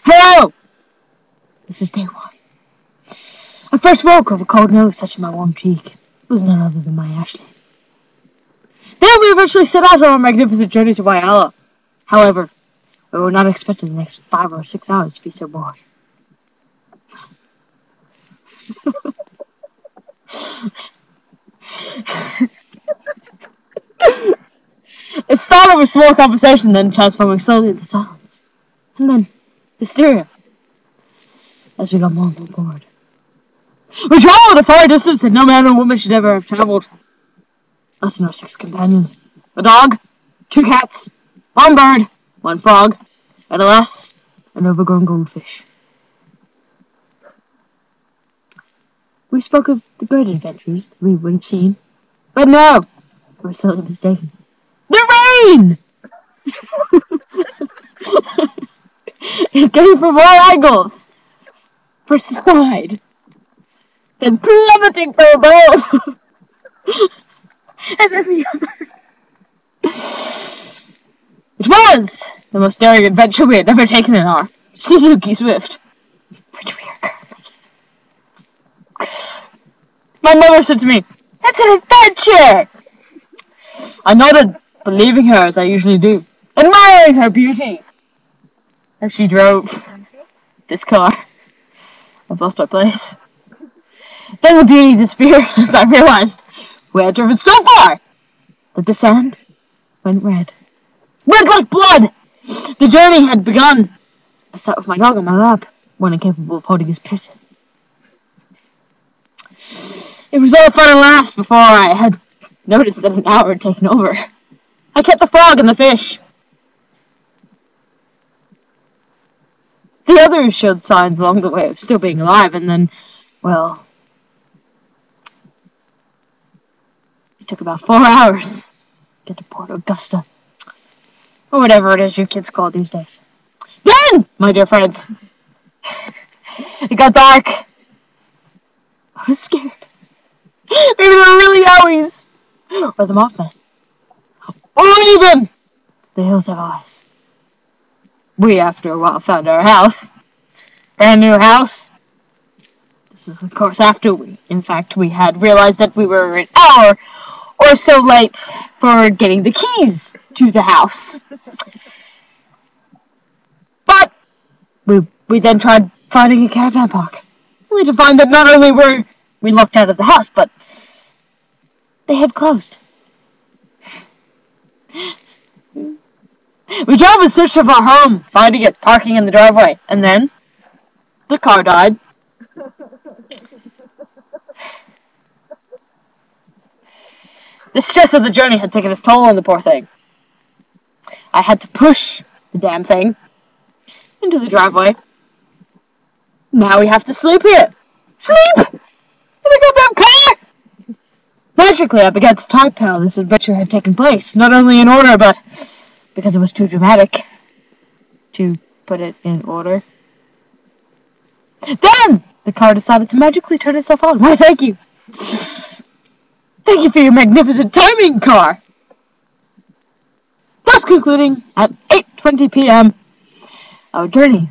Hello! This is day one. I first woke with a cold nose touching my warm cheek. It was none other than my Ashley. Then we eventually set out on our magnificent journey to Wyala. However, we were not expecting the next 5 or 6 hours to be so boring. It started with small conversation, then transforming slowly into silence. And then hysteria. As we got more and more bored. We traveled a far distance that no man or woman should ever have traveled. Us and our 6 companions. A dog, 2 cats, 1 bird, 1 frog, and alas, an overgrown goldfish. We spoke of the great adventures that we would have seen. But no! We were sorely mistaken. The rain! It came from all angles. First the side, then plummeting from above, and then the other. It was the most daring adventure we had ever taken in our Suzuki Swift, which we are currently. My mother said to me, "It's an adventure!" I nodded, believing her as I usually do, admiring her beauty as she drove this car. I've lost my place. Then the beauty disappeared as I realized we had driven so far that the sand went red. Red like blood! The journey had begun. I sat with my dog on my lap, one incapable of holding his piss in. It was all fun and laughs before I had noticed that an hour had taken over. I kept the frog and the fish. The others showed signs along the way of still being alive, and then, well, it took about 4 hours to get to Port Augusta. Or whatever it is you kids call it these days. Then, my dear friends, it got dark. I was scared. Maybe they were really owies. Or the Mothman. Or even the hills have eyes. We, after a while, found our house. Brand new house. This was, of course, after we had realized that we were an hour or so late for getting the keys to the house. But we then tried finding a caravan park, only to find that not only were we locked out of the house, but they had closed. We drove in search of our home, finding it parking in the driveway, and then the car died. The stress of the journey had taken its toll on the poor thing. I had to push the damn thing into the driveway. Now we have to sleep here. Sleep! In a goddamn car! Magically, I began to type how this adventure had taken place, not only in order, but because it was too dramatic to put it in order. Then the car decided to magically turn itself on. Why, thank you. Thank you for your magnificent timing, car. Thus concluding at 8:20 p.m. our journey